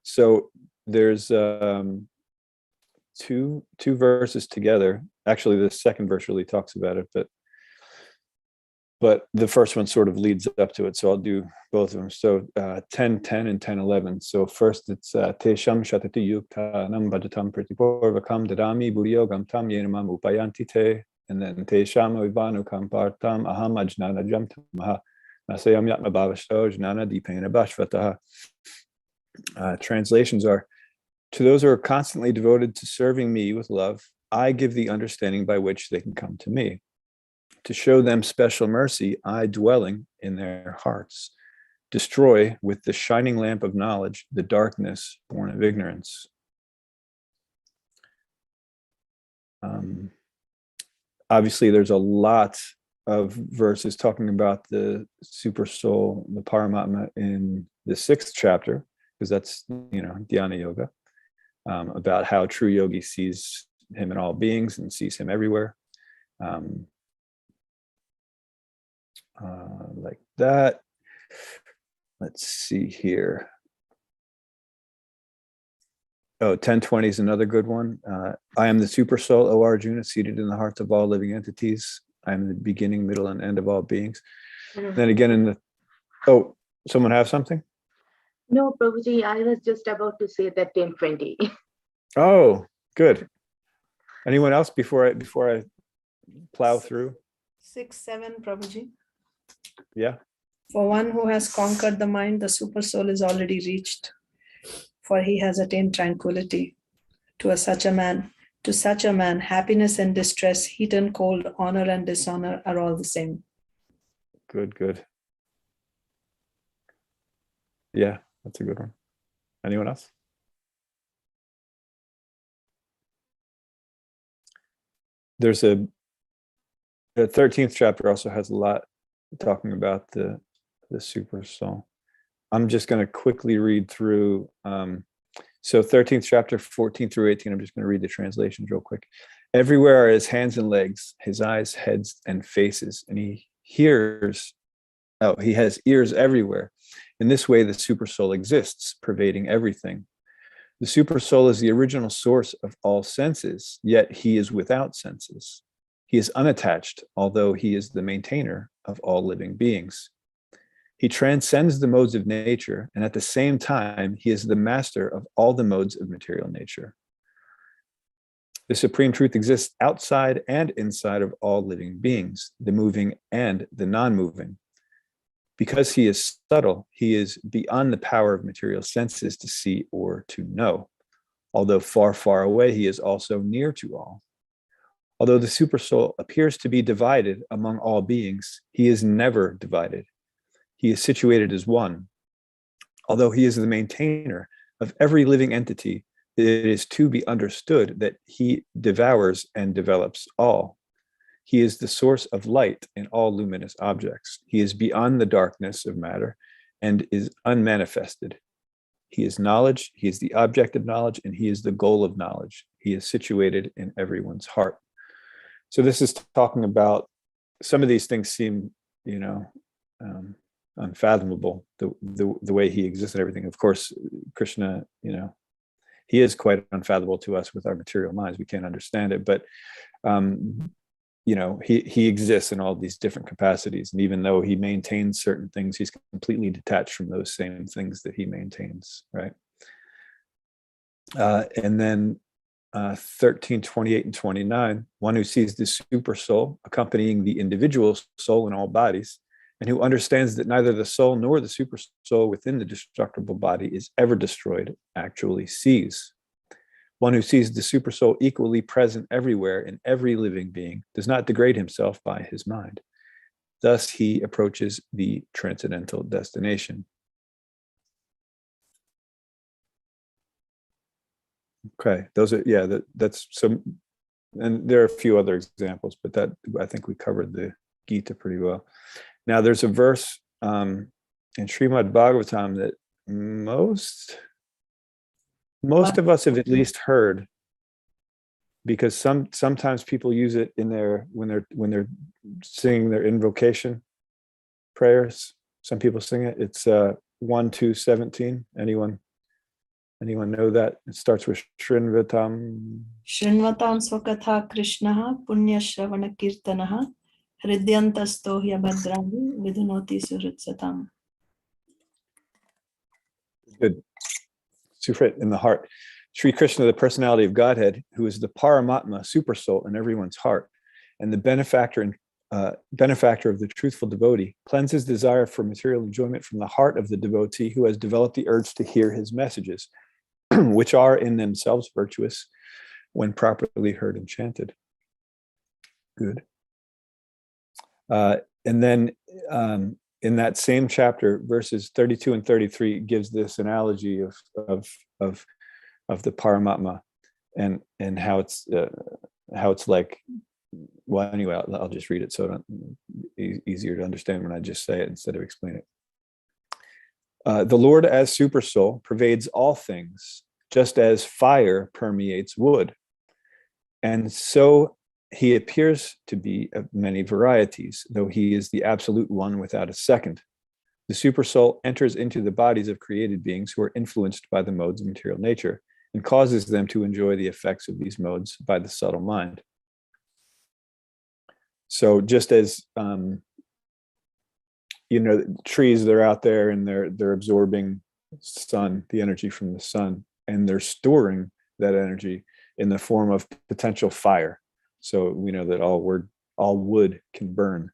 So there's two verses together. Actually, the second verse really talks about it, but the first one sort of leads up to it. So I'll do both of them. So 10:10 and 10:11. So first it's Tesham Shatati Yukta Nam Bhajatam Pratipurvakam Dadami Buddhiyogam Tam Yenamam Upayanti Te. And then Tesham Vivanukam Partam Aham Ajnana Jamtamaha Nasayam Yatma Bhavashto Jnana Dipena Bhashvataha. Translations are, to those who are constantly devoted to serving me with love, I give the understanding by which they can come to me. To show them special mercy, I, dwelling in their hearts, destroy with the shining lamp of knowledge the darkness born of ignorance. Obviously, there's a lot of verses talking about the super soul, the Paramatma, in the 6th chapter, because that's, Dhyana Yoga, about how true yogi sees him in all beings and sees him everywhere. Like that. Let's see here. Oh, 10:20 is another good one. I am the super soul, O Arjuna, seated in the hearts of all living entities. I am the beginning, middle, and end of all beings. Then again someone have something? No, Prabhuji, I was just about to say that 10:20. Oh, good. Anyone else before I plow through? 6:7, Prabhuji. Yeah. For one who has conquered the mind, the super soul is already reached, for he has attained tranquility. To such a man, happiness and distress, heat and cold, honor and dishonor are all the same. Good. Yeah, that's a good one. Anyone else? There's the 13th chapter also has a lot talking about the super soul. I'm just going to quickly read through. So 13th chapter, 14 through 18, I'm just going to read the translations real quick. Everywhere are his hands and legs, his eyes, heads, and faces, and he has ears everywhere. In this way, the super soul exists, pervading everything. The super soul is the original source of all senses, yet he is without senses. He is unattached, although he is the maintainer of all living beings. He transcends the modes of nature, and at the same time, he is the master of all the modes of material nature. The supreme truth exists outside and inside of all living beings, the moving and the non-moving. Because he is subtle, he is beyond the power of material senses to see or to know. Although far, far away, he is also near to all. Although the supersoul appears to be divided among all beings, he is never divided. He is situated as one. Although he is the maintainer of every living entity, it is to be understood that he devours and develops all. He is the source of light in all luminous objects. He is beyond the darkness of matter and is unmanifested. He is knowledge, he is the object of knowledge, and he is the goal of knowledge. He is situated in everyone's heart. So this is talking about, some of these things seem, unfathomable, the way he exists and everything. Of course, Krishna, he is quite unfathomable to us with our material minds. We can't understand it, but he exists in all these different capacities. And even though he maintains certain things, he's completely detached from those same things that he maintains, right? And then 13, 28, and 29, one who sees the super soul accompanying the individual soul in all bodies, and who understands that neither the soul nor the super soul within the destructible body is ever destroyed, actually sees. One who sees the super soul equally present everywhere in every living being does not degrade himself by his mind. Thus, he approaches the transcendental destination. Okay, those are, that's some, and there are a few other examples, but that, I think we covered the Gita pretty well. Now, there's a verse in Srimad Bhagavatam that most of us have at least heard, because sometimes people use it in their when they're singing their invocation prayers. Some people sing it. It's 1, 2, 17. Anyone Anyone know that? It starts with Srinvatam. Shrinvatam Swakatha Krishnaha Punya Shravana Kirtanaha Hridyantasto Hyabhadrani Vidunoti Suritsatam. Good. Sufrit in the heart. Sri Krishna, the personality of Godhead, who is the Paramatma, super soul in everyone's heart, and the benefactor of the truthful devotee, cleanses desire for material enjoyment from the heart of the devotee who has developed the urge to hear his messages, which are in themselves virtuous when properly heard and chanted. Good. And then in that same chapter, verses 32 and 33 gives this analogy of the Paramatma and how it's like. Well, anyway, I'll just read it so it's easier to understand when I just say it instead of explain it. The Lord as super soul pervades all things, just as fire permeates wood. And so he appears to be of many varieties, though he is the absolute one without a second. The super soul enters into the bodies of created beings who are influenced by the modes of material nature and causes them to enjoy the effects of these modes by the subtle mind. So just as trees, they're out there and they're absorbing sun, the energy from the sun, and they're storing that energy in the form of potential fire. So we know that all wood can burn.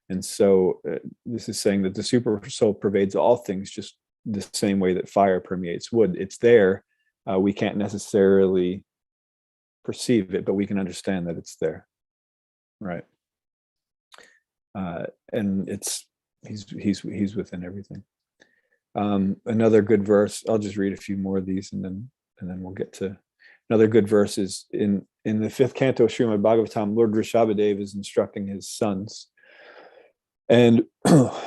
And so this is saying that the super soul pervades all things just the same way that fire permeates wood. It's there. We can't necessarily perceive it, but we can understand that it's there. Right. And he's within everything. Another good verse, I'll just read a few more of these and then we'll get to another good verse is in the 5th canto of Srimad Bhagavatam. Lord Rishabhadev is instructing his sons. And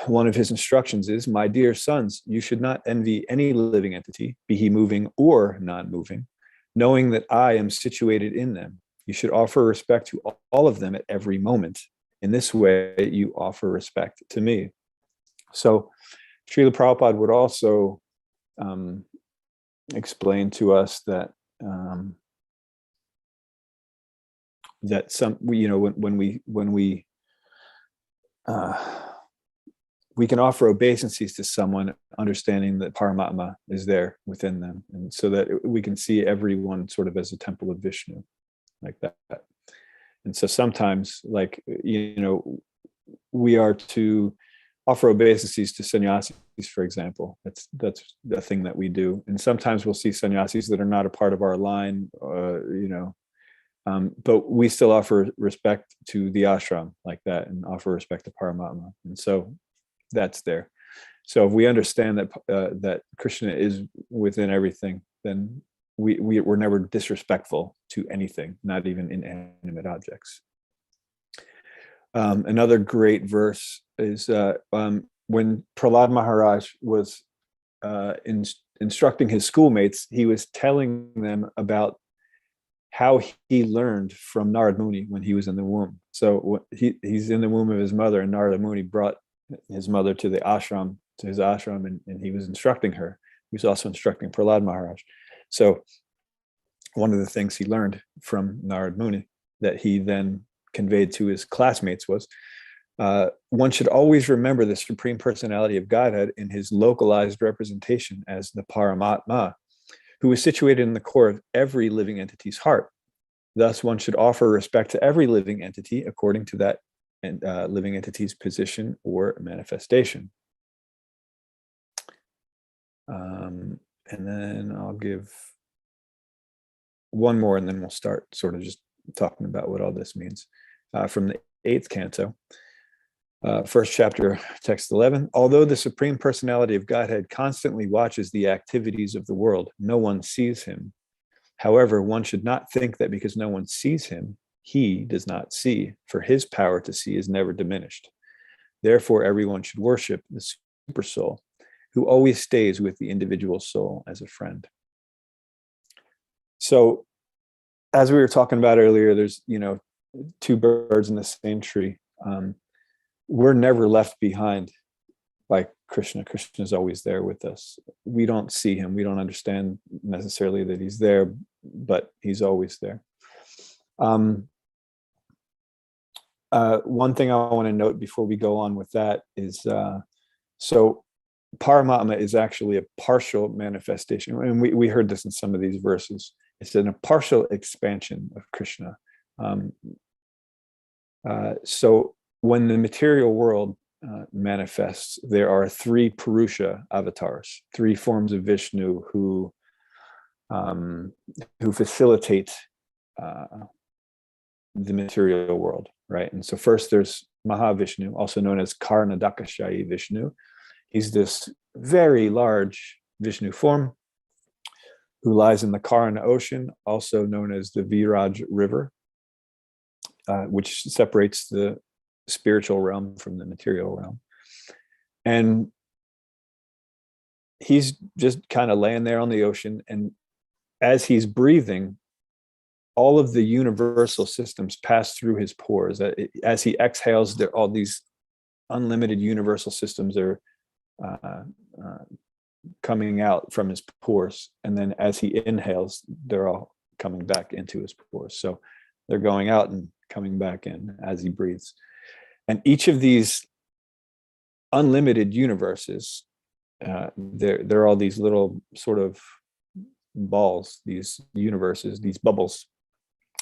one of his instructions is, my dear sons, you should not envy any living entity, be he moving or non-moving, knowing that I am situated in them. You should offer respect to all of them at every moment. In this way, you offer respect to me. So Srila Prabhupada would also explain to us that that when we can offer obeisances to someone, understanding that Paramatma is there within them, and so that we can see everyone sort of as a temple of Vishnu, like that. And so sometimes, we are to offer obeisances to sannyasis, for example. That's the thing that we do. And sometimes we'll see sannyasis that are not a part of our line, but we still offer respect to the ashram like that, and offer respect to Paramatma. And so that's there. So if we understand that Krishna is within everything, then we're never disrespectful to anything, not even inanimate objects. Another great verse is when Prahlad Maharaj was instructing his schoolmates, he was telling them about how he learned from Narad Muni when he was in the womb. So he's in the womb of his mother, and Narad Muni brought his mother to his ashram, and he was instructing her. He was also instructing Prahlad Maharaj. So one of the things he learned from Narad Muni that he then conveyed to his classmates was, one should always remember the Supreme Personality of Godhead in his localized representation as the Paramatma, who is situated in the core of every living entity's heart. Thus, one should offer respect to every living entity according to that living entity's position or manifestation. And then I'll give one more, and then we'll start sort of just talking about what all this means. From the 8th canto, 1st chapter, text 11. Although the Supreme Personality of Godhead constantly watches the activities of the world, no one sees him. However, one should not think that because no one sees him, he does not see, for his power to see is never diminished. Therefore, everyone should worship the super soul, who always stays with the individual soul as a friend. So, as we were talking about earlier, there's, two birds in the same tree. We're never left behind by Krishna. Krishna is always there with us. We don't see him. We don't understand necessarily that he's there, but he's always there. One thing I want to note before we go on with that is, so Paramatma is actually a partial manifestation. And we heard this in some of these verses. It's a partial expansion of Krishna. So when the material world manifests, there are three Purusha avatars, three forms of Vishnu who facilitate the material world, right? And so first there's Mahavishnu, also known as Karnadakashayi Vishnu. He's this very large Vishnu form who lies in the Karna ocean, also known as the Viraj River, which separates the spiritual realm from the material realm. And he's just kind of laying there on the ocean, and as he's breathing, all of the universal systems pass through his pores. As he exhales, all these unlimited universal systems are coming out from his pores. And then as he inhales, they're all coming back into his pores. So they're going out and coming back in as he breathes. And each of these unlimited universes, they're all these little sort of balls, these universes, these bubbles.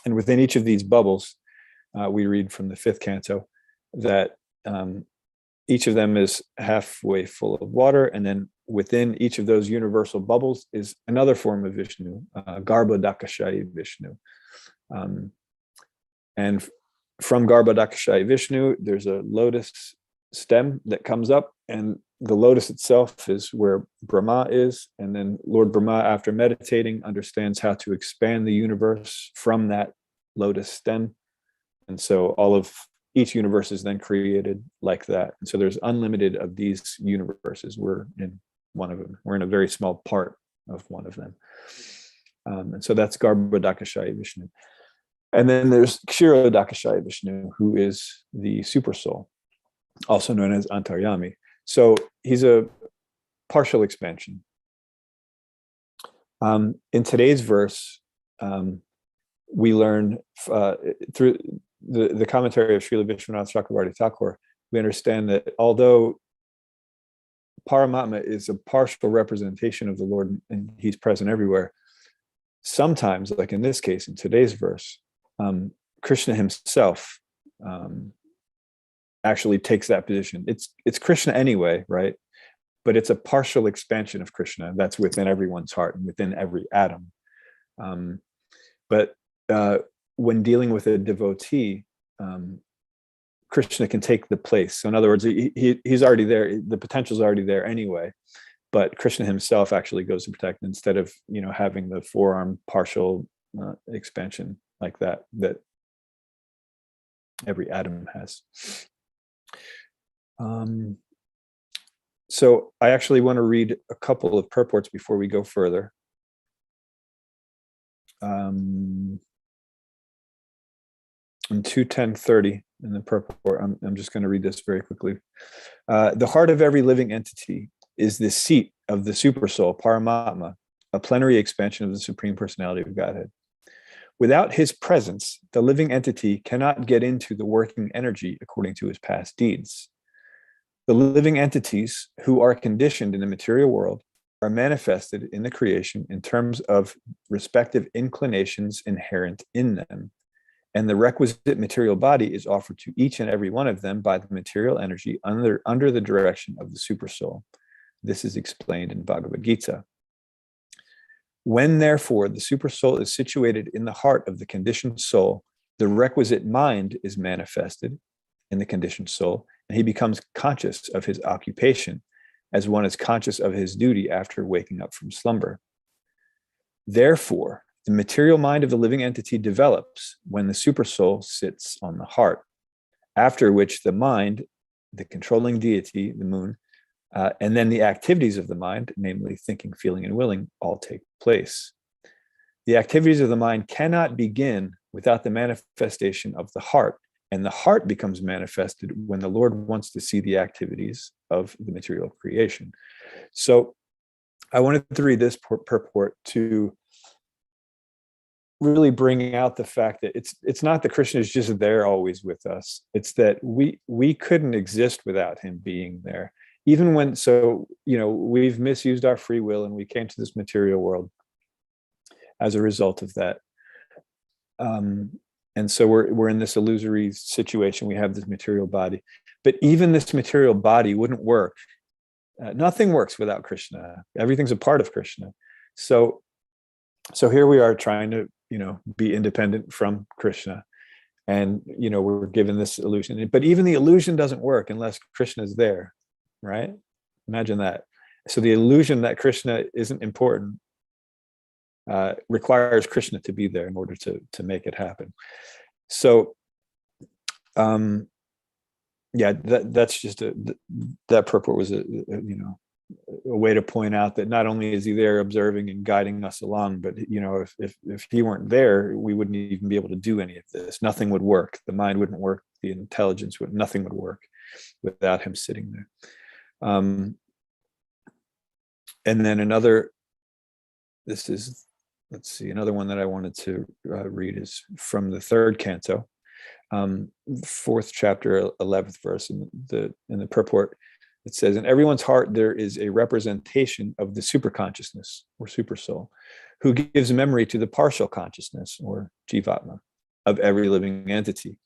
And within each of these bubbles, we read from the 5th canto that each of them is halfway full of water. And then within each of those universal bubbles is another form of Vishnu, Garbhodakashayi Vishnu. And from Garbhodakashayi Vishnu, there's a lotus stem that comes up, and the lotus itself is where Brahma is. And then Lord Brahma, after meditating, understands how to expand the universe from that lotus stem. And so each universe is then created like that. And so there's unlimited of these universes. We're in one of them. We're in a very small part of one of them. And so that's Garbhodakashayi Vishnu. And then there's Kshirodakashayi Vishnu, who is the super soul, also known as Antaryami. So he's a partial expansion. In today's verse, we learn through the commentary of Srila Vishwanath Chakravarti Thakur, we understand that although Paramatma is a partial representation of the Lord and he's present everywhere, sometimes, like in this case, in today's verse, Krishna himself actually takes that position. It's Krishna anyway, right? But it's a partial expansion of Krishna that's within everyone's heart and within every atom. But when dealing with a devotee, Krishna can take the place. So in other words, he's already there. The potential is already there anyway. But Krishna himself actually goes to protect instead of having the forearm partial expansion like that every atom has. So I actually want to read a couple of purports before we go further. In 2.10.30 in the purport, I'm just going to read this very quickly. The heart of every living entity is the seat of the supersoul, Paramatma, a plenary expansion of the Supreme Personality of Godhead. Without his presence, the living entity cannot get into the working energy according to his past deeds. The living entities who are conditioned in the material world are manifested in the creation in terms of respective inclinations inherent in them, and the requisite material body is offered to each and every one of them by the material energy under the direction of the supersoul. This is explained in Bhagavad Gita. When, therefore, the supersoul is situated in the heart of the conditioned soul, the requisite mind is manifested in the conditioned soul, and he becomes conscious of his occupation, as one is conscious of his duty after waking up from slumber. Therefore, the material mind of the living entity develops when the supersoul sits on the heart, after which the mind, the controlling deity, the moon, and then the activities of the mind, namely thinking, feeling, and willing, all take place. The activities of the mind cannot begin without the manifestation of the heart, and the heart becomes manifested when the Lord wants to see the activities of the material creation. So I wanted to read this purport to really bring out the fact that it's not that Krishna is just there always with us. It's that we couldn't exist without him being there. Even when, so, we've misused our free will and we came to this material world as a result of that. And so we're in this illusory situation. We have this material body, but even this material body wouldn't work. Nothing works without Krishna. Everything's a part of Krishna. So here we are trying to, be independent from Krishna. And, we're given this illusion, but even the illusion doesn't work unless Krishna is there, right? Imagine that. So the illusion that Krishna isn't important requires Krishna to be there in order to make it happen. So, that's just that purport was a way to point out that not only is he there observing and guiding us along, but if he weren't there, we wouldn't even be able to do any of this. Nothing would work. The mind wouldn't work. The intelligence nothing would work without him sitting there. And then another one that I wanted to read is from the third canto, 4th chapter, 11th verse in the purport. It says, in everyone's heart, there is a representation of the superconsciousness or supersoul, who gives memory to the partial consciousness or jivatma of every living entity.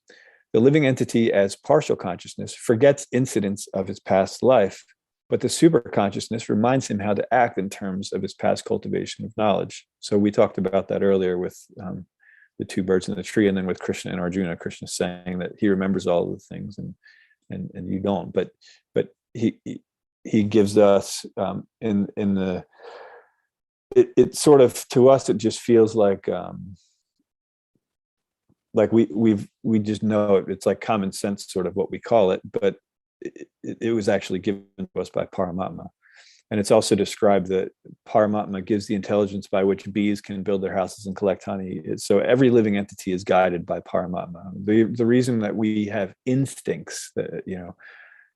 The living entity as partial consciousness forgets incidents of his past life, but the superconsciousness reminds him how to act in terms of his past cultivation of knowledge. So we talked about that earlier with the two birds in the tree, and then with Krishna and Arjuna. Krishna saying that he remembers all of the things and you don't, but he gives us it sort of, to us, it just feels like we just know it. It's like common sense, sort of what we call it, but it was actually given to us by Paramatma. And it's also described that Paramatma gives the intelligence by which bees can build their houses and collect honey. So every living entity is guided by Paramatma. The reason that we have instincts, that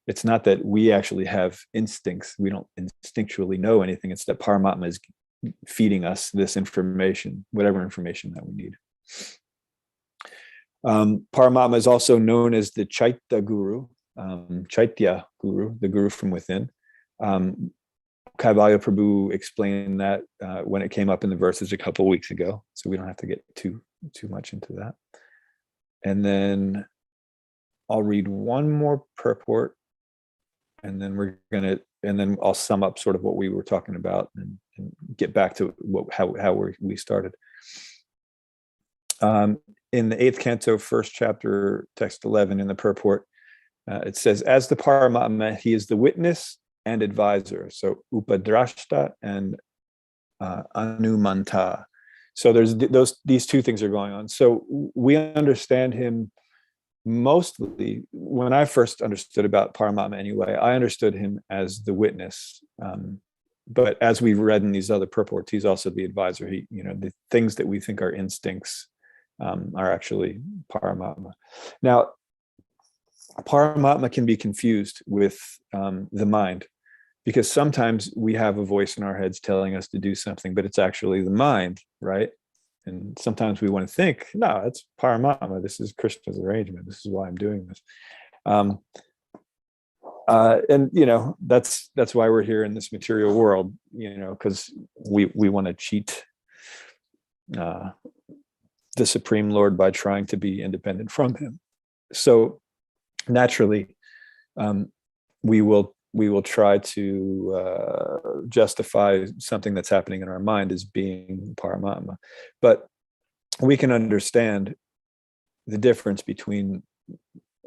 it's not that we actually have instincts. We don't instinctually know anything. It's that Paramatma is feeding us this information, whatever information that we need. Paramatma is also known as the Chaitya Guru, the Guru from within. Kaivalya Prabhu explained that when it came up in the verses a couple of weeks ago, so we don't have to get too much into that. And then I'll read one more purport, and then then I'll sum up sort of what we were talking about and get back to how we started. In the 8th canto, 1st chapter, text 11, in the purport, it says, as the Paramatma, he is the witness and advisor. So Upadrashta and Anumanta. So there's these two things are going on. So we understand him mostly, when I first understood about Paramatma anyway, I understood him as the witness. But as we've read in these other purports, he's also the advisor. He, the things that we think are instincts are actually Paramatma. Now, Paramatma can be confused with the mind, because sometimes we have a voice in our heads telling us to do something, but it's actually the mind, right? And sometimes we want to think, no, it's Paramatma. This is Krishna's arrangement. This is why I'm doing this. And that's why we're here in this material world, because we want to cheat the Supreme Lord by trying to be independent from him. So naturally, we will try to justify something that's happening in our mind as being Paramatma. But we can understand the difference between,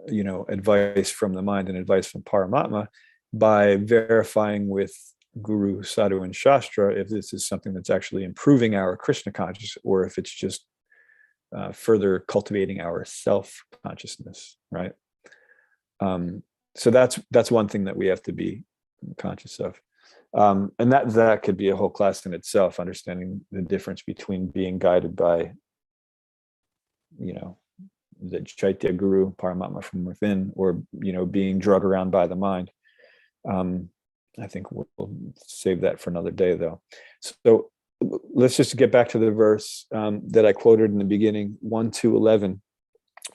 advice from the mind and advice from Paramatma by verifying with Guru, Sadhu, and Shastra if this is something that's actually improving our Krishna consciousness, or if it's just further cultivating our self-consciousness, right? So that's one thing that we have to be conscious of. And that could be a whole class in itself, understanding the difference between being guided by, the Chaitya Guru, Paramatma from within, or, being drug around by the mind. I think we'll save that for another day, though. So let's just get back to the verse that I quoted in the beginning, 1-11,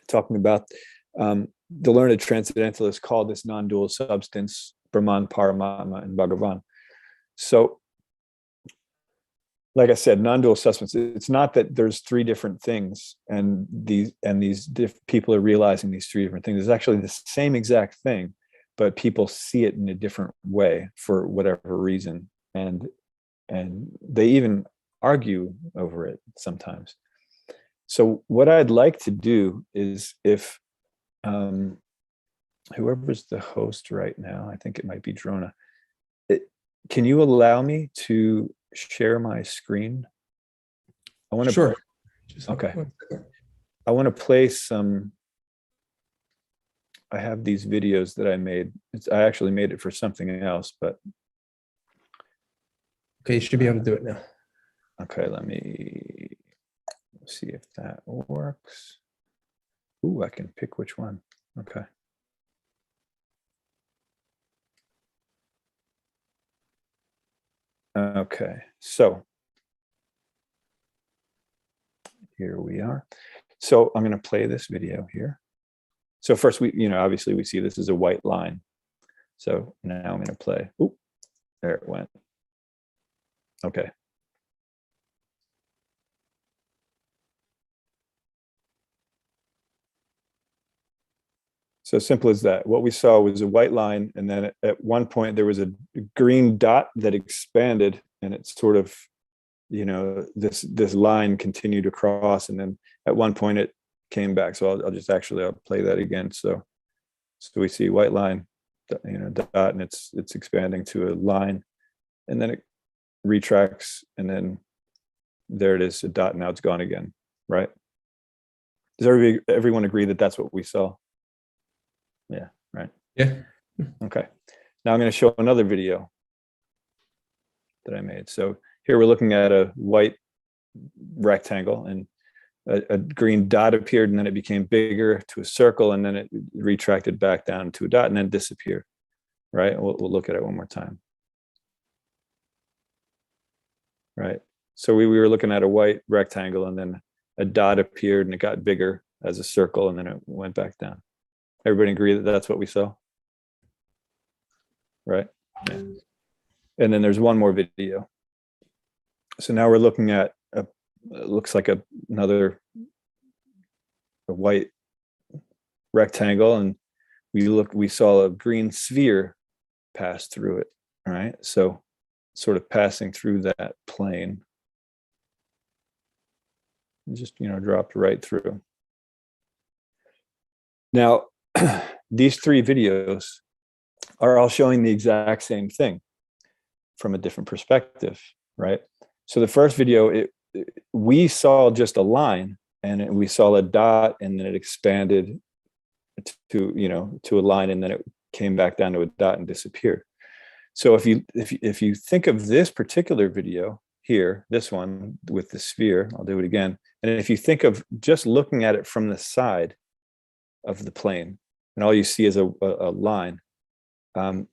talking about the learned transcendentalist called this non-dual substance Brahman, Paramatma, and Bhagavan. So, like I said, non-dual substance, it's not that there's three different things and these people are realizing these three different things. It's actually the same exact thing, but people see it in a different way for whatever reason. And they even argue over it sometimes. So what I'd like to do is, if whoever's the host right now, I think it might be Drona, can you allow me to share my screen? I want to. Sure. Okay. I want to play some. I have these videos that I made. I actually made it for something else, but. Okay, you should be able to do it now. Okay, let me see if that works. Ooh, I can pick which one. Okay. Okay, so here we are. So I'm going to play this video here. So first, obviously we see this is a white line. So now I'm going to play. Oop, there it went. Okay. So simple as that. What we saw was a white line, and then at one point there was a green dot that expanded, and it's sort of, this line continued across, and then at one point it came back. So I'll play that again. So we see white line, dot, and it's expanding to a line, and then it retracts, and then there it is, a dot. Now it's gone again, right? Does everyone agree that that's what we saw? Yeah, right. Yeah. Okay. Now I'm going to show another video that I made. So here we're looking at a white rectangle, and a green dot appeared, and then it became bigger to a circle, and then it retracted back down to a dot and then disappeared, right? We'll look at it one more time. Right. So we were looking at a white rectangle, and then a dot appeared, and it got bigger as a circle, and then it went back down. Everybody agree that that's what we saw? Right? Yeah. And then there's one more video. So now we're looking at looks like another white rectangle, and we saw a green sphere pass through it. All right. So sort of passing through that plane. It just, dropped right through. Now, these three videos are all showing the exact same thing from a different perspective, right? So the first video, we saw just a line, and we saw a dot, and then it expanded to a line, and then it came back down to a dot and disappeared. So if you think of this particular video here, this one with the sphere, I'll do it again. And if you think of just looking at it from the side of the plane, and all you see is a line,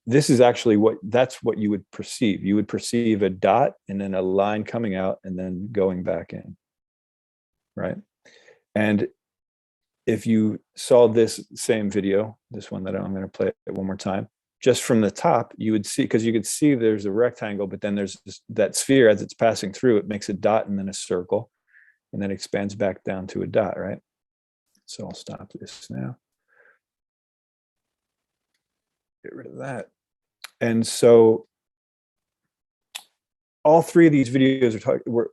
this is actually that's what you would perceive. You would perceive a dot and then a line coming out and then going back in, right? And if you saw this same video, this one that I'm going to play it one more time, just from the top, you would see, because you could see there's a rectangle, but then there's that sphere as it's passing through, it makes a dot and then a circle, and then expands back down to a dot, right? So I'll stop this now. Get rid of that. And so all three of these videos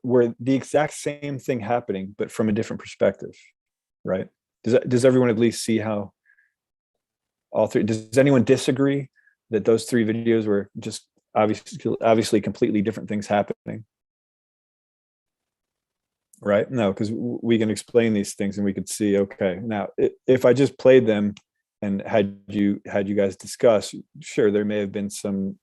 were the exact same thing happening, but from a different perspective, right? Does everyone at least see how all three? Does anyone disagree that those three videos were just obviously completely different things happening? Right? No, because we can explain these things and we could see, okay, now if I just played them and had you guys discuss, sure, there may have been some,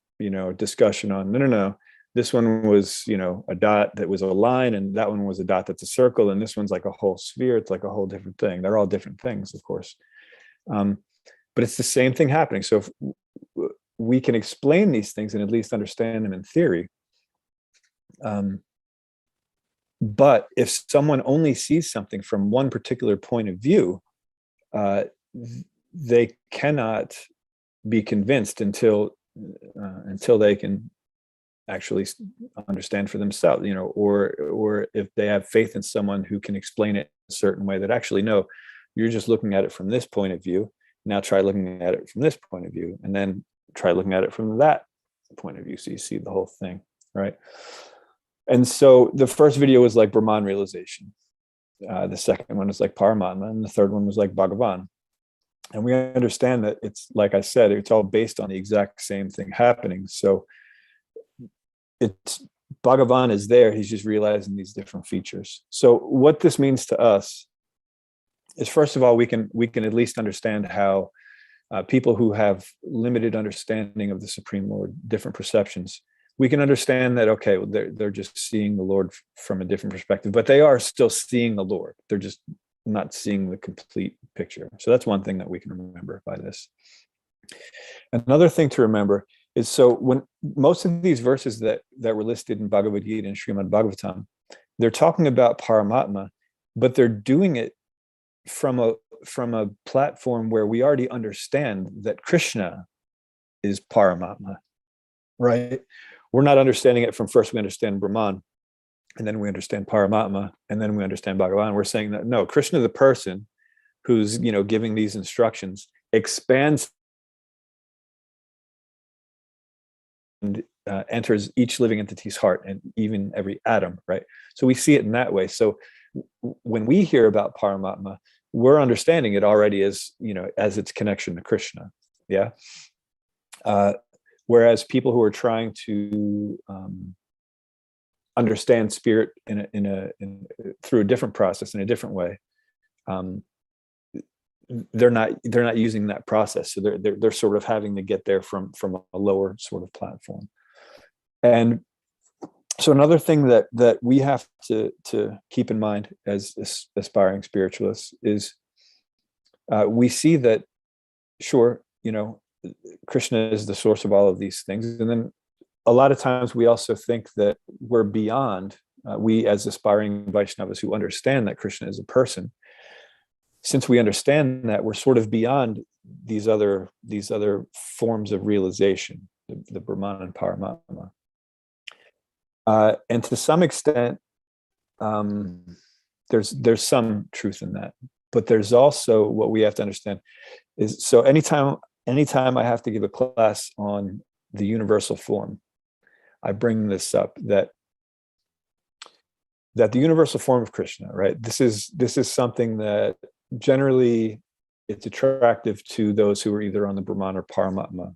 discussion on, no, this one was, a dot that was a line, and that one was a dot that's a circle, and this one's like a whole sphere. It's like a whole different thing. They're all different things, of course. But it's the same thing happening. So we can explain these things and at least understand them in theory. But if someone only sees something from one particular point of view, they cannot be convinced until they can actually understand for themselves, or if they have faith in someone who can explain it a certain way, that actually, no, you're just looking at it from this point of view. Now try looking at it from this point of view, and then try looking at it from that point of view, so you see the whole thing, right? And so the first video was like Brahman realization. The second one was like Paramatma, and the third one was like Bhagavan. And we understand that it's, like I said, it's all based on the exact same thing happening. So it's Bhagavan is there. He's just realizing these different features. So what this means to us is, first of all, we can at least understand how people who have limited understanding of the Supreme Lord, different perceptions, we can understand that, okay, well, they're just seeing the Lord from a different perspective, but they are still seeing the Lord. They're just not seeing the complete picture. So that's one thing that we can remember by this. Another thing to remember is, so when most of these verses that were listed in Bhagavad Gita and Srimad Bhagavatam, they're talking about Paramatma, but they're doing it from a platform where we already understand that Krishna is Paramatma, right? We're not understanding it from, first we understand Brahman, and then we understand Paramatma, and then we understand Bhagavan. We're saying that, no, Krishna, the person who's, giving these instructions, expands and enters each living entity's heart, and even every atom, right? So we see it in that way. So when we hear about Paramatma, we're understanding it already as, as its connection to Krishna. Yeah. Whereas people who are trying to understand spirit through a different process, in a different way, they're not using that process. So they're sort of having to get there from a lower sort of platform. And so another thing that we have to keep in mind as aspiring spiritualists is, we see that, sure, Krishna is the source of all of these things. And then a lot of times we also think that we're beyond, we as aspiring Vaishnavas who understand that Krishna is a person, since we understand that, we're sort of beyond these other forms of realization, the Brahman and Paramatma. And to some extent, there's some truth in that. But there's also, what we have to understand is, so anytime I have to give a class on the universal form, I bring this up, that the universal form of Krishna, right? This is something that generally it's attractive to those who are either on the Brahman or Paramatma,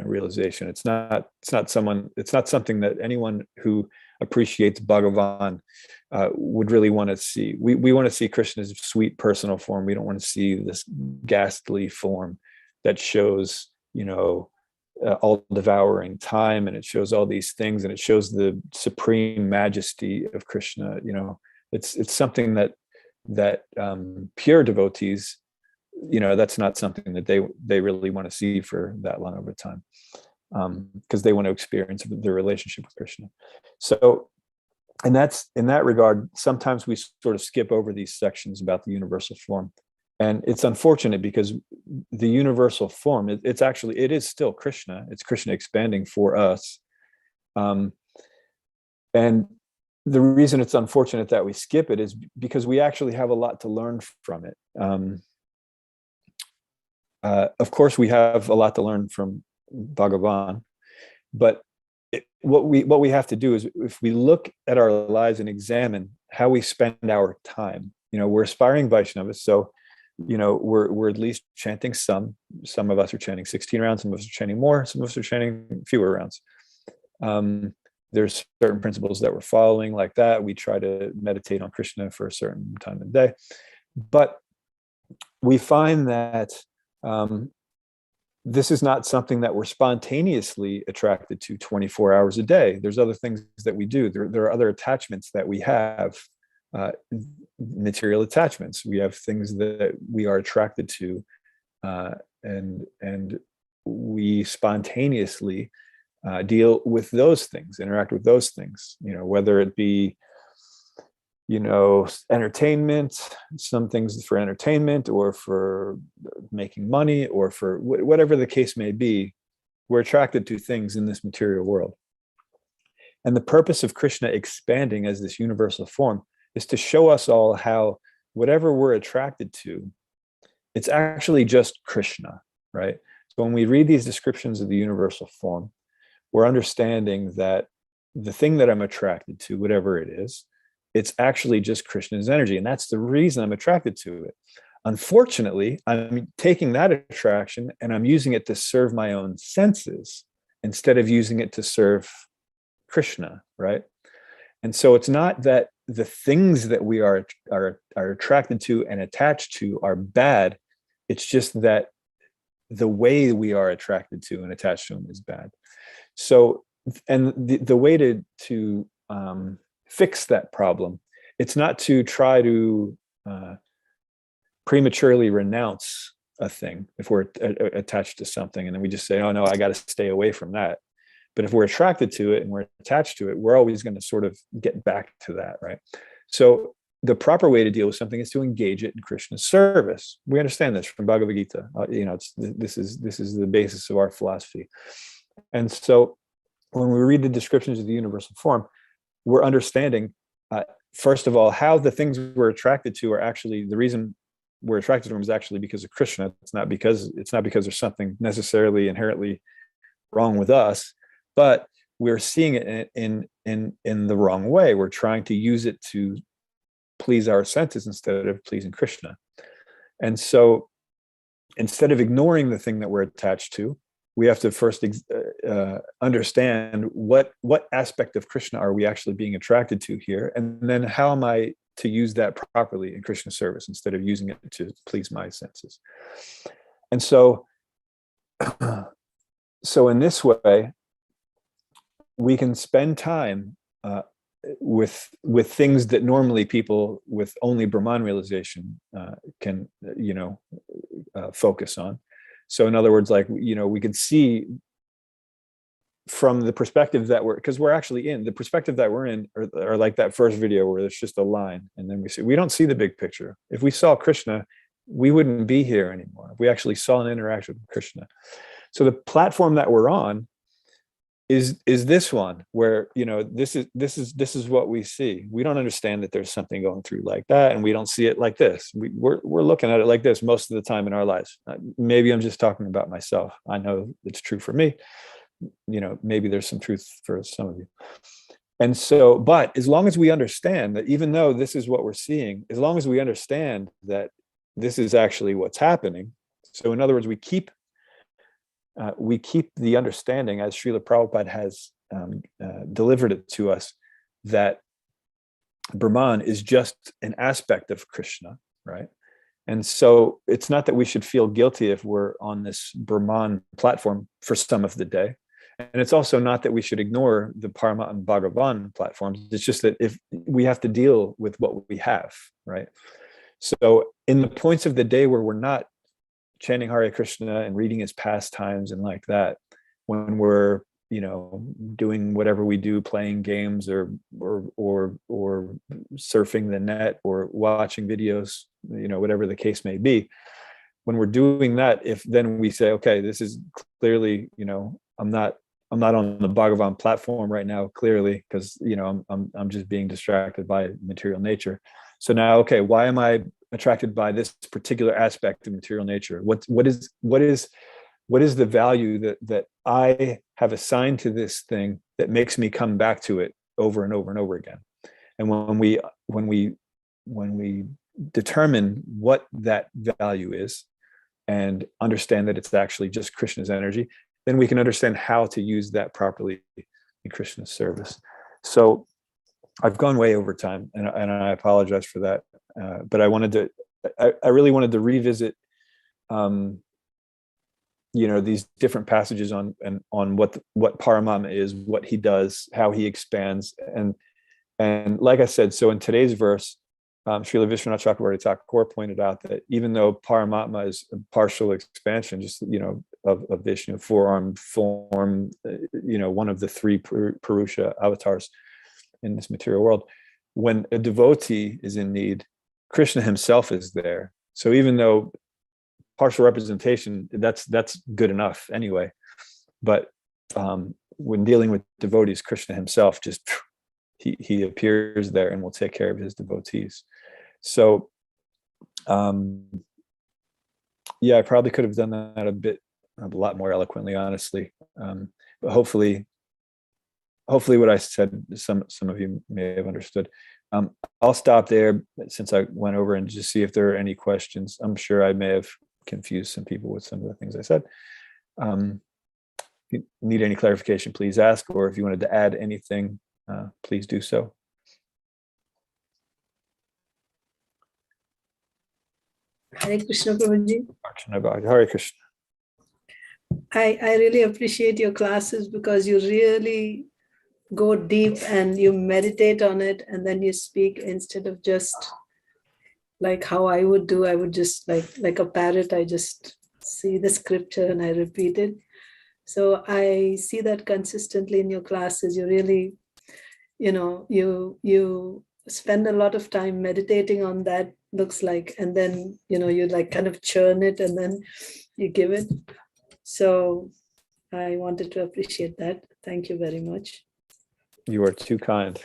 realization. It's not something that anyone who appreciates Bhagavan would really want to see. We want to see Krishna's sweet personal form. We don't want to see this ghastly form that shows, all devouring time, and it shows all these things, and it shows the supreme majesty of Krishna. It's something that pure devotees, that's not something that they really want to see for that long of a time, because they want to experience their relationship with Krishna. So, and that's, in that regard, sometimes we sort of skip over these sections about the universal form. And it's unfortunate, because the universal form, it is still Krishna. It's Krishna expanding for us. And the reason it's unfortunate that we skip it is because we actually have a lot to learn from it. Of course, we have a lot to learn from Bhagavan, but what we have to do is, if we look at our lives and examine how we spend our time, we're aspiring Vaishnavas, so we're at least chanting some of us are chanting 16 rounds, some of us are chanting more, some of us are chanting fewer rounds. There's certain principles that we're following like that. We try to meditate on Krishna for a certain time of the day, but we find that this is not something that we're spontaneously attracted to 24 hours a day. There's other things that we do. There are other attachments that we have, material attachments. We have things that we are attracted to, and we spontaneously deal with those things, interact with those things, whether it be, entertainment, some things for entertainment or for making money or for whatever the case may be. We're attracted to things in this material world. And the purpose of Krishna expanding as this universal form is to show us all how whatever we're attracted to, it's actually just Krishna, right? So when we read these descriptions of the universal form, we're understanding that the thing that I'm attracted to, whatever it is, it's actually just Krishna's energy. And that's the reason I'm attracted to it. Unfortunately, I'm taking that attraction and I'm using it to serve my own senses instead of using it to serve Krishna, right? And so it's not that the things that we are attracted to and attached to are bad. It's just that the way we are attracted to and attached to them is bad. So, and the way to fix that problem, it's not to try to prematurely renounce a thing if we're attached to something, and then we just say, oh no, I got to stay away from that. But if we're attracted to it and we're attached to it, we're always going to sort of get back to that, right? So the proper way to deal with something is to engage it in Krishna's service. We understand this from Bhagavad Gita. This is the basis of our philosophy. And so when we read the descriptions of the universal form, we're understanding, first of all, how the things we're attracted to are actually, the reason we're attracted to them is actually because of Krishna. It's not because there's something necessarily inherently wrong with us, but we're seeing it in the wrong way. We're trying to use it to please our senses instead of pleasing Krishna. And so instead of ignoring the thing that we're attached to, we have to first understand what aspect of Krishna are we actually being attracted to here, and then how am I to use that properly in Krishna's service instead of using it to please my senses. And so in this way, we can spend time with things that normally people with only Brahman realization can focus on. So in other words, like, we can see from the perspective that we're actually in, the perspective that we're in, or like that first video where there's just a line, and then we don't see the big picture. If we saw Krishna, we wouldn't be here anymore. If we actually saw an interaction with Krishna. So the platform that we're on is this one where, this is what we see. We don't understand that there's something going through like that, and we don't see it like this. We're looking at it like this most of the time in our lives. Maybe I'm just talking about myself. I know it's true for me. Maybe there's some truth for some of you. And so, but as long as we understand that, even though this is what we're seeing, as long as we understand that this is actually what's happening. So in other words, we keep the understanding, as Srila Prabhupada has delivered it to us, that Brahman is just an aspect of Krishna, right? And so it's not that we should feel guilty if we're on this Brahman platform for some of the day. And it's also not that we should ignore the Parama and Bhagavan platforms. It's just that if we have to deal with what we have, right? So in the points of the day where we're not chanting Hare Krishna and reading his pastimes and like that, when we're doing whatever we do, playing games or surfing the net or watching videos, whatever the case may be, when we're doing that, if then we say, okay, this is clearly, I'm not on the Bhagavan platform right now, clearly, because I'm just being distracted by material nature. So now, okay, why am I attracted by this particular aspect of material nature? What is the value that I have assigned to this thing that makes me come back to it over and over and over again? And when we determine what that value is and understand that it's actually just Krishna's energy, then we can understand how to use that properly in Krishna's service. So I've gone way over time, and I apologize for that. But I really wanted to revisit, these different passages on what Paramama is, what he does, how he expands, and like I said, so in today's verse, Srila Vishnu Chakravarti Thakur pointed out that even though Paramatma is a partial expansion, just of Vishnu, four-armed form, one of the three Purusha avatars in this material world. When a devotee is in need, Krishna himself is there. So even though partial representation, that's good enough anyway. But when dealing with devotees, Krishna himself just he appears there and will take care of his devotees. So I probably could have done that a lot more eloquently, honestly. But hopefully what I said, some of you may have understood. I'll stop there since I went over and just see if there are any questions. I'm sure I may have confused some people with some of the things I said. If you need any clarification, please ask, or if you wanted to add anything, please do so. Hare Krishna, Prabhuji. Hare Krishna. I really appreciate your classes because you really go deep and you meditate on it and then you speak instead of just like how I would do. I would just like a parrot, I just see the scripture and I repeat it. So I see that consistently in your classes. You really, you spend a lot of time meditating on that, looks like, and then, you like kind of churn it and then you give it. So I wanted to appreciate that. Thank you very much. You are too kind.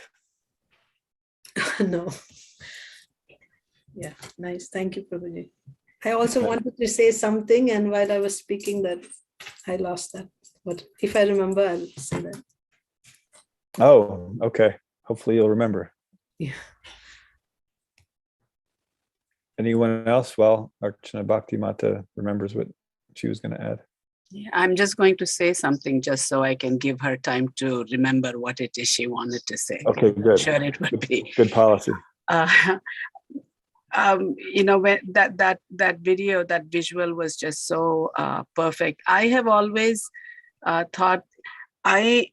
No. Yeah, nice. Thank you, Prabhuji. I also wanted to say something, and while I was speaking that I lost that. But if I remember, I'll say that. Oh, okay. Hopefully you'll remember. Yeah. Anyone else? Well, Archana Bhakti Mata remembers what she was going to add. Yeah, I'm just going to say something just so I can give her time to remember what it is she wanted to say. Okay, good. I'm sure it would be. Good policy. When that video, that visual was just so perfect. I have always thought I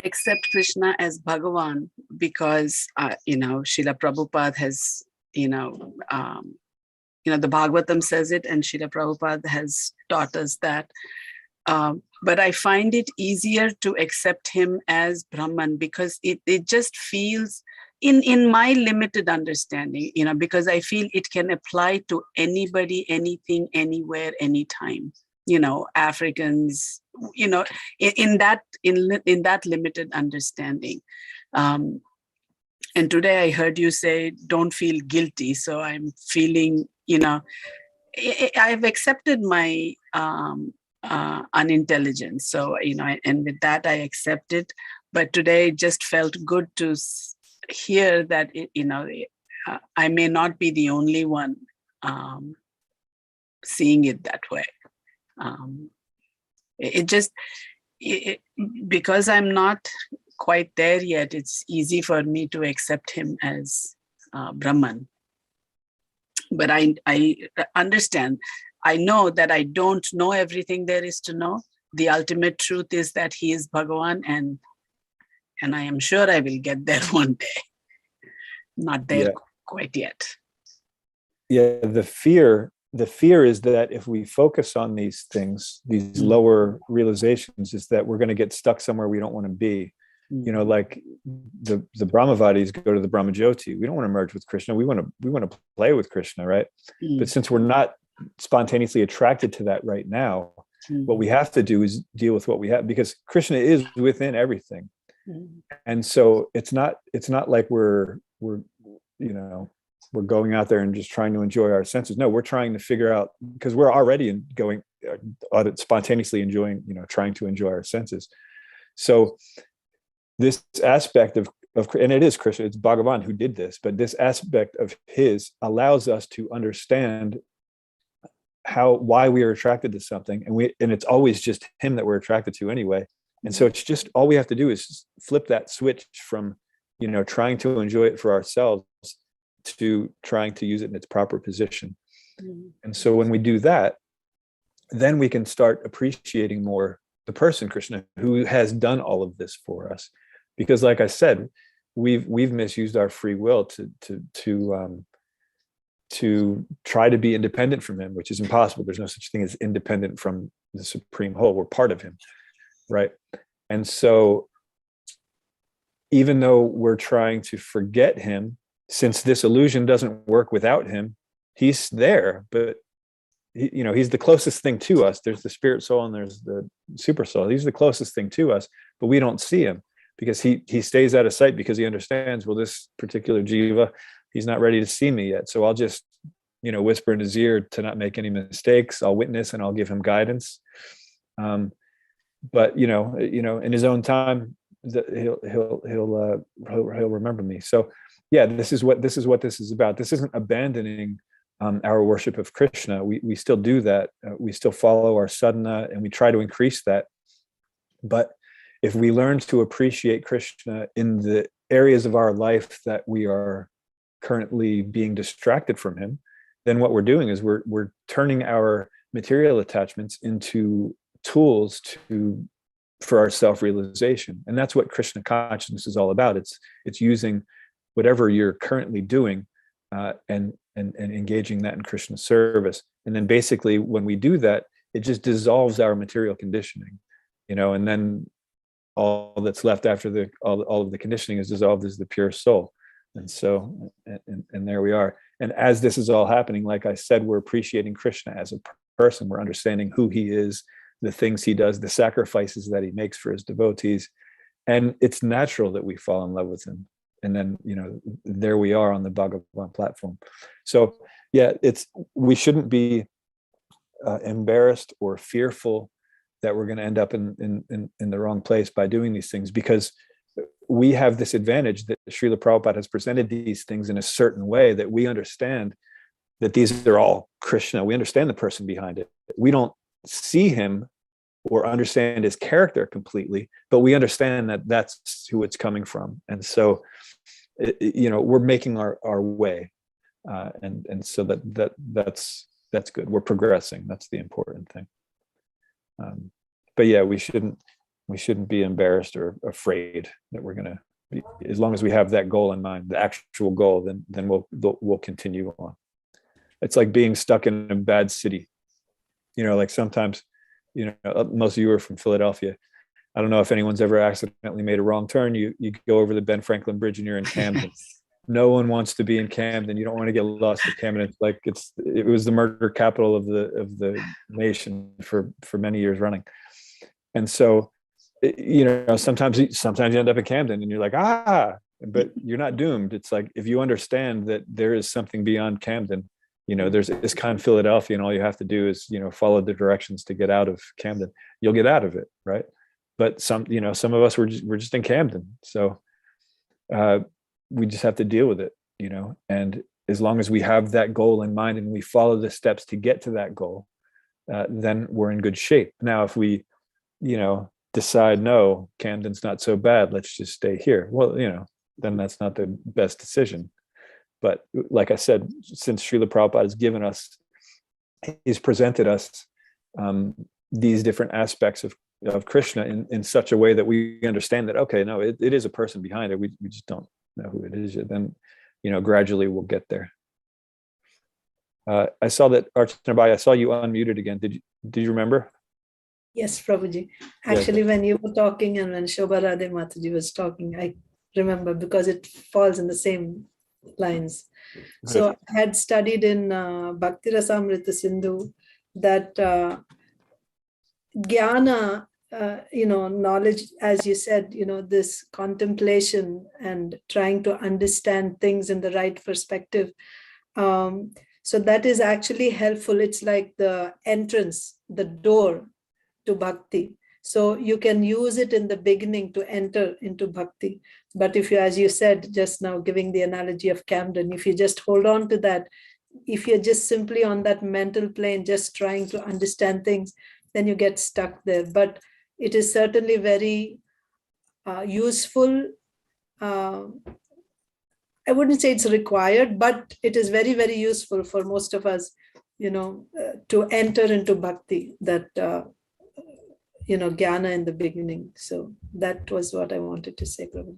accept Krishna as Bhagavan because Srila Prabhupada has the Bhagavatam says it, and Srila Prabhupada has taught us that. But I find it easier to accept him as Brahman because it just feels, in my limited understanding, because I feel it can apply to anybody, anything, anywhere, anytime. Africans, in that limited understanding. And today I heard you say, don't feel guilty. So I'm feeling, I've accepted my unintelligence. So, and with that, I accept it. But today it just felt good to hear that, I may not be the only one seeing it that way. Because I'm not quite there yet, it's easy for me to accept him as Brahman. But I understand, I know that I don't know everything there is to know. The ultimate truth is that he is Bhagavan, and I am sure I will get there one day. Not there quite yet. Yeah, the fear is that if we focus on these things, these lower realizations, is that we're going to get stuck somewhere we don't want to be. Like the Brahmavadis go to the Brahmajyoti. We don't want to merge with Krishna. We want to play with Krishna, right? But since we're not spontaneously attracted to that right now, what we have to do is deal with what we have, because Krishna is within everything. And so it's not like we're going out there and just trying to enjoy our senses. No, we're trying to figure out, because we're already spontaneously enjoying, trying to enjoy our senses. So this aspect of and it is Krishna, it's Bhagavan who did this, but this aspect of his allows us to understand why we are attracted to something, and it's always just him that we're attracted to anyway. And so it's just, all we have to do is flip that switch from trying to enjoy it for ourselves to trying to use it in its proper position. And so when we do that, then we can start appreciating more the person Krishna who has done all of this for us. Because like I said, we've misused our free will to to try to be independent from him, which is impossible. There's no such thing as independent from the supreme whole. We're part of him, right? And so even though we're trying to forget him, since this illusion doesn't work without him, he's there, but he's the closest thing to us. There's the spirit soul and there's the super soul. He's the closest thing to us, but we don't see him because he stays out of sight, because he understands, well, this particular jiva, he's not ready to see me yet. So I'll just, whisper in his ear to not make any mistakes. I'll witness and I'll give him guidance. But in his own time, he'll remember me. So yeah, this is what this is about. This isn't abandoning our worship of Krishna. We still do that. We still follow our sadhana and we try to increase that. But if we learn to appreciate Krishna in the areas of our life that we are currently being distracted from him, then what we're doing is we're turning our material attachments into tools for our self-realization. And that's what Krishna consciousness is all about. It's using whatever you're currently doing and engaging that in Krishna service. And then basically when we do that, it just dissolves our material conditioning, and then all that's left after all of the conditioning is dissolved is the pure soul. And so, and there we are. And as this is all happening, like I said, we're appreciating Krishna as a person. We're understanding who he is, the things he does, the sacrifices that he makes for his devotees. And it's natural that we fall in love with him. And then, there we are on the Bhagavan platform. So yeah, we shouldn't be embarrassed or fearful that we're going to end up in the wrong place by doing these things, because we have this advantage that Srila Prabhupada has presented these things in a certain way that we understand that these are all Krishna. We understand the person behind it. We don't see him or understand his character completely, but we understand that that's who it's coming from. And so, we're making our way. And so that's good. We're progressing. That's the important thing. But yeah, we shouldn't be embarrassed or afraid that we're going to be, as long as we have that goal in mind, the actual goal, then we'll continue on. It's like being stuck in a bad city. Like sometimes, most of you are from Philadelphia. I don't know if anyone's ever accidentally made a wrong turn. You go over the Ben Franklin Bridge and you're in Camden. No one wants to be in Camden. You don't want to get lost in Camden. It's like it was the murder capital of the nation for many years running. And so, sometimes you end up in Camden and you're like, but you're not doomed. It's like, if you understand that there is something beyond Camden, there's ISKCON Philadelphia, and all you have to do is, follow the directions to get out of Camden. You'll get out of it, right? But some of us we're just in Camden, so we just have to deal with it, And as long as we have that goal in mind and we follow the steps to get to that goal, then we're in good shape. Now, if we, decide, no, Camden's not so bad, let's just stay here, well, then that's not the best decision. But like I said, since Srila Prabhupada has given us, he's presented us these different aspects of Krishna in such a way that we understand that, okay, no, it is a person behind it. We just don't know who it is yet. Then, gradually we'll get there. I saw that, Archana Bai, I saw you unmuted again. Did you remember? Yes, Prabhuji. Actually, when you were talking and when Shobha Radhe Mataji was talking, I remember, because it falls in the same lines. Good. So I had studied in Bhakti Rasamrita Sindhu that jnana, knowledge, as you said, this contemplation and trying to understand things in the right perspective. So that is actually helpful. It's like the entrance, the door to bhakti. So you can use it in the beginning to enter into bhakti. But if you, as you said just now, giving the analogy of Camden, if you just hold on to that, if you're just simply on that mental plane, just trying to understand things, then you get stuck there. But it is certainly very useful. I wouldn't say it's required, but it is very, very useful for most of us, to enter into bhakti, that, jnana in the beginning. So that was what I wanted to say, Prabhu.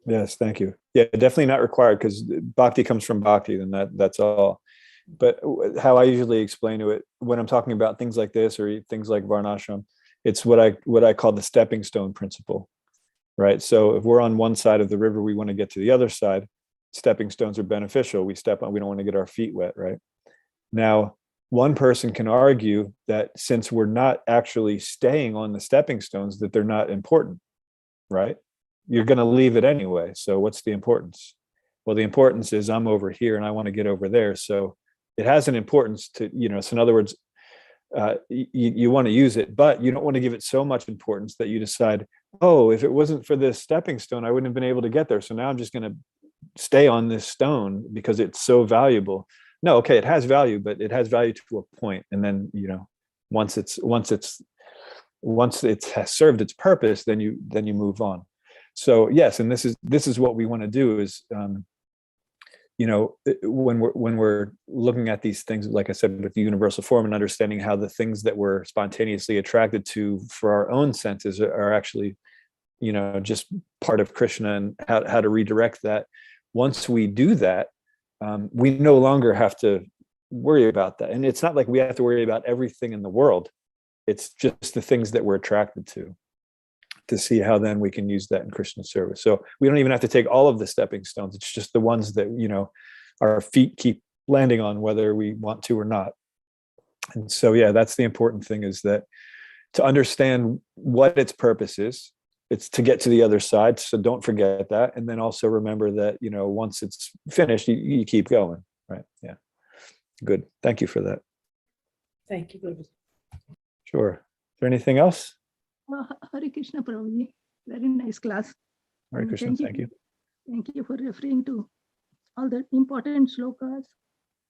Yes, thank you. Yeah, definitely not required, because bhakti comes from bhakti, and that's all. But how I usually explain to it when I'm talking about things like this or things like varnashram, it's what I call the stepping stone principle, right? So if we're on one side of the river, we want to get to the other side. Stepping stones are beneficial. We step on, we don't want to get our feet wet, right? Now, one person can argue that since we're not actually staying on the stepping stones, that they're not important, right? You're going to leave it anyway. So what's the importance? Well, the importance is I'm over here and I want to get over there. So it has an importance to, so in other words, you want to use it, but you don't want to give it so much importance that you decide, oh, if it wasn't for this stepping stone, I wouldn't have been able to get there. So now I'm just going to stay on this stone because it's so valuable. No, okay, it has value, but it has value to a point. And then, once it has served its purpose, then you move on. So yes, and this is what we want to do is, when we're looking at these things, like I said, with the universal form and understanding how the things that we're spontaneously attracted to for our own senses are actually, just part of Krishna, and how to redirect that. Once we do that, we no longer have to worry about that. And it's not like we have to worry about everything in the world. It's just the things that we're attracted to see how then we can use that in Krishna's service. So we don't even have to take all of the stepping stones. It's just the ones that, our feet keep landing on, whether we want to or not. And so, yeah, that's the important thing, is that to understand what its purpose is, it's to get to the other side. So don't forget that. And then also remember that, once it's finished, you keep going, right? Yeah. Good. Thank you for that. Thank you, Prabhu. Sure. Is there anything else? Hare Krishna, Prabhuji. Very nice class. Hare Krishna, thank you. Thank you for referring to all the important shlokas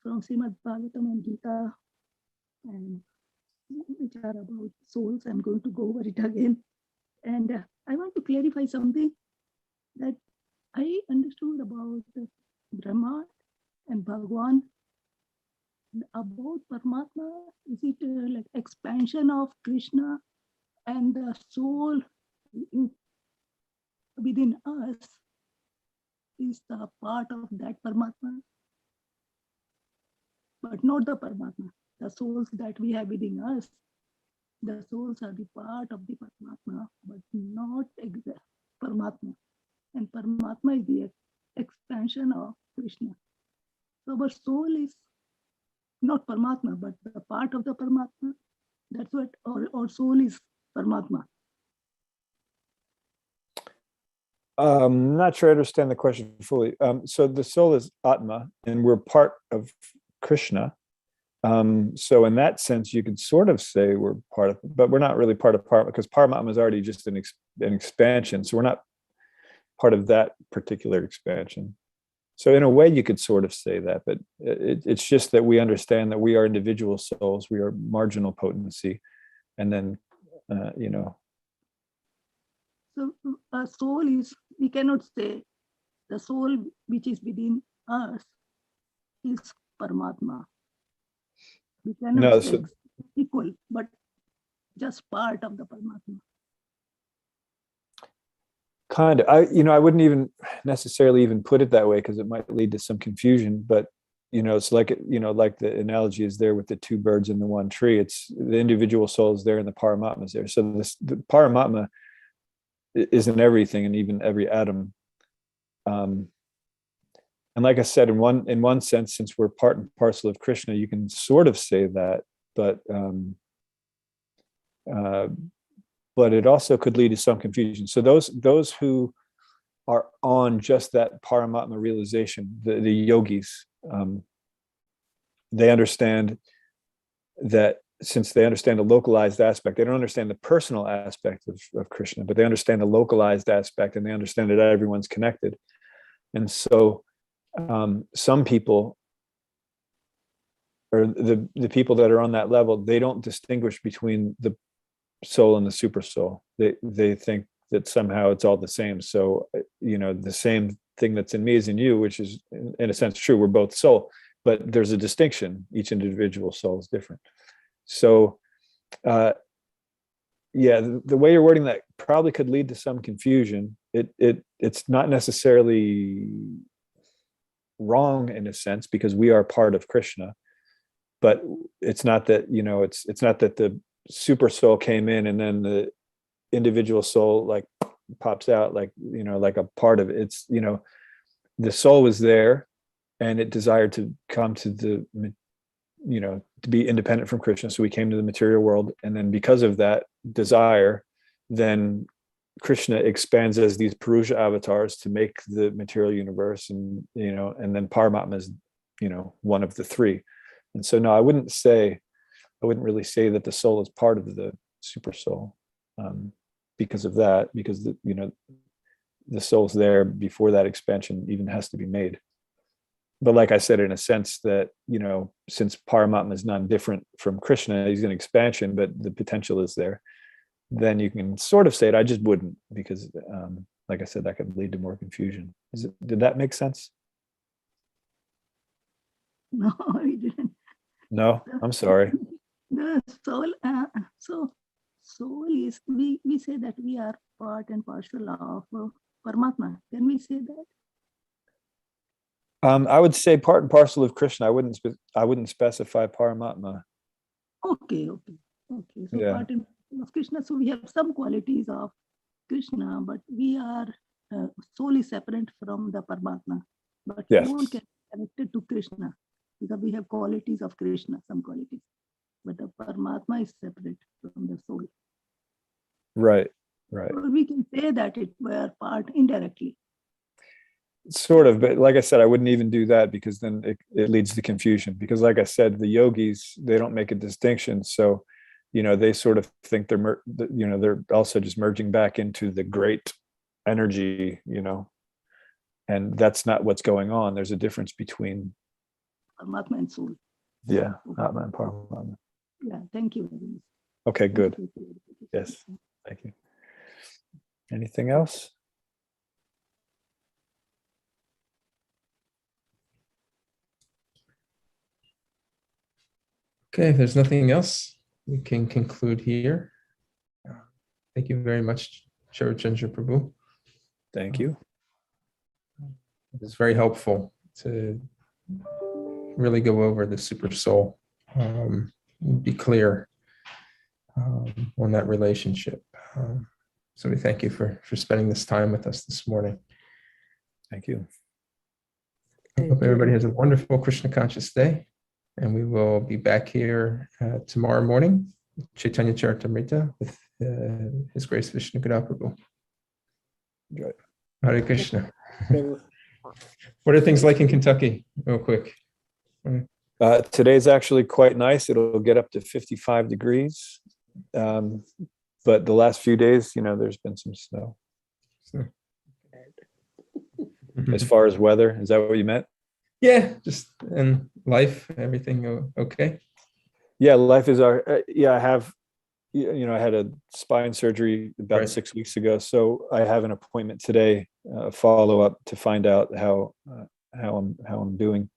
from Srimad Bhagavatam and Gita, and which are about souls. I'm going to go over it again. And I want to clarify something that I understood about Brahma and Bhagwan. About Paramatma, is it like expansion of Krishna, and the soul within us is the part of that Paramatma, but not the Paramatma. The souls that we have within us, the souls are the part of the Paramatma, but not exact Paramatma. And Paramatma is the expansion of Krishna. So our soul is not Paramatma, but the part of the Paramatma. That's what our soul is, Paramatma. Not sure I understand the question fully. So the soul is Atma, and we're part of Krishna. So in that sense, you could sort of say we're part of, but we're not really part of Paramatma, because Paramatma is already just an expansion. So we're not part of that particular expansion. So in a way, you could sort of say that, but it's just that we understand that we are individual souls, we are marginal potency, and then, So a soul is, we cannot say the soul which is within us is Paramatma. We cannot say equal, but just part of the Paramatma. Kind of. I wouldn't even necessarily even put it that way, because it might lead to some confusion. But it's like like the analogy is there with the two birds in the one tree. It's the individual soul is there and the Paramatma is there. So the Paramatma is in everything, and even every atom. And like I said, in one sense, since we're part and parcel of Krishna, you can sort of say that, but it also could lead to some confusion. So those who are on just that Paramatma realization, the yogis, they understand that, since they understand the localized aspect, they don't understand the personal aspect of Krishna, but they understand the localized aspect, and they understand that everyone's connected. And so some people, or the people that are on that level, they don't distinguish between the soul and the super soul. They think that somehow it's all the same. So the same thing that's in me is in you, which is in a sense true. We're both soul, but there's a distinction. Each individual soul is different. So the way you're wording that probably could lead to some confusion. It's not necessarily wrong in a sense, because we are part of Krishna. but it's not that, it's not that the super soul came in and then the individual soul like pops out, like, like a part of it. It's, the soul was there and it desired to come to the, to be independent from Krishna. So we came to the material world. And then because of that desire, then Krishna expands as these Purusha avatars to make the material universe. And, and then Paramatma is, one of the three. And so, no, I wouldn't really say that the soul is part of the super soul, because of that, because the soul's there before that expansion even has to be made. But like I said, in a sense that, since Paramatma is non-different from Krishna, he's an expansion, but the potential is there, then you can sort of say it. I just wouldn't, because like I said, that could lead to more confusion. Did that make sense? No, it didn't. No, I'm sorry. The soul, soul is, we say that we are part and parcel of Paramatma. Can we say that? I would say part and parcel of Krishna. I wouldn't specify Paramatma. Okay. So Yeah. part and parcel of Krishna. So we have some qualities of Krishna, but we are soul is separate from the Paramatma. But Yes. soul can be connected to Krishna because we have qualities of Krishna, some qualities. But the Paramatma is separate from the soul. Right. So we can say that it were part indirectly. Sort of, but like I said, I wouldn't even do that, because then it leads to confusion. Because like I said, the yogis, they don't make a distinction. So, they sort of think they're also just merging back into the great energy, and that's not what's going on. There's a difference between Paramatma and soul. Atma and Paramatma. Yeah, thank you very much. Okay, good. Thank you. Yes, thank you. Anything else? Okay, if there's nothing else, we can conclude here. Thank you very much, Chandra Prabhu. Thank you. It was very helpful to really go over the super soul, be clear on that relationship. So we thank you for spending this time with us this morning. Thank you. I hope everybody has a wonderful Krishna conscious day, and we will be back here tomorrow morning, Chaitanya Charitamrita, with His Grace Vishnu Prabhu. Enjoy. Hare Krishna. What are things like in Kentucky, real quick? Today's actually quite nice. It'll get up to 55 degrees. But the last few days, there's been some snow. As far as weather, is that what you meant? Yeah, just in life, everything okay? Yeah, life is I have, I had a spine surgery about 6 weeks ago. So I have an appointment today, follow up, to find out how I'm doing.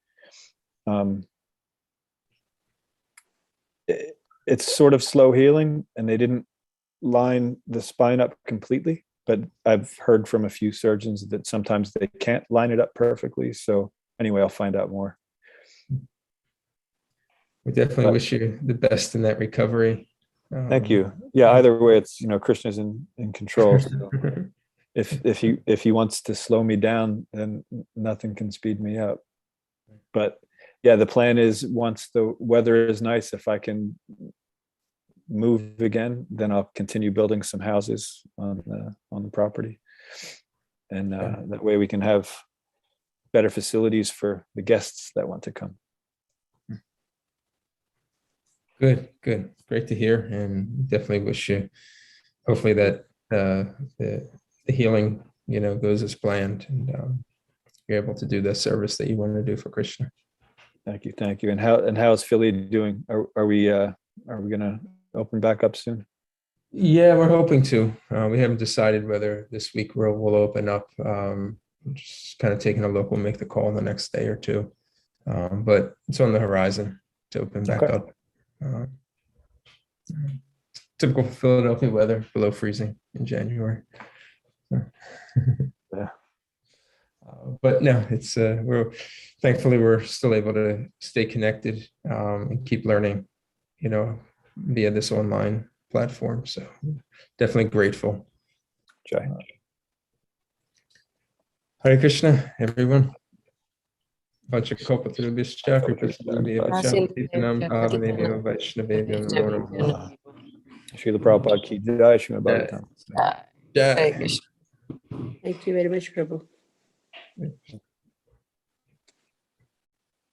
It's sort of slow healing, and they didn't line the spine up completely, but I've heard from a few surgeons that sometimes they can't line it up perfectly. So anyway, I'll find out more. We definitely wish you the best in that recovery. Thank you. Yeah, either way, it's, Krishna's in control. So if he wants to slow me down, then nothing can speed me up. But yeah, the plan is, once the weather is nice, if I can move again, then I'll continue building some houses on the property, and that way we can have better facilities for the guests that want to come. Good. Great to hear, and definitely wish you, hopefully, that the healing, goes as planned, and you're able to do the service that you want to do for Krishna. Thank you. And how's Philly doing? Are we gonna open back up soon? Yeah, we're hoping to. We haven't decided whether this week we'll open up. Just kind of taking a look. We'll make the call the next day or two, but it's on the horizon to open back up. Typical Philadelphia weather, below freezing in January. Yeah. But no, it's we're still able to stay connected and keep learning, via this online platform. So definitely grateful. Jai. Hare Krishna, everyone. Vachakopatrubhischa, Kripasinubhyavcha, Titanam Pavanebhyo Vaishnavebhyo Namo Namaha. Srila Prabhupada ki jai, Srimad Bhagavatam. Jai. Thank you very much, Prabhu.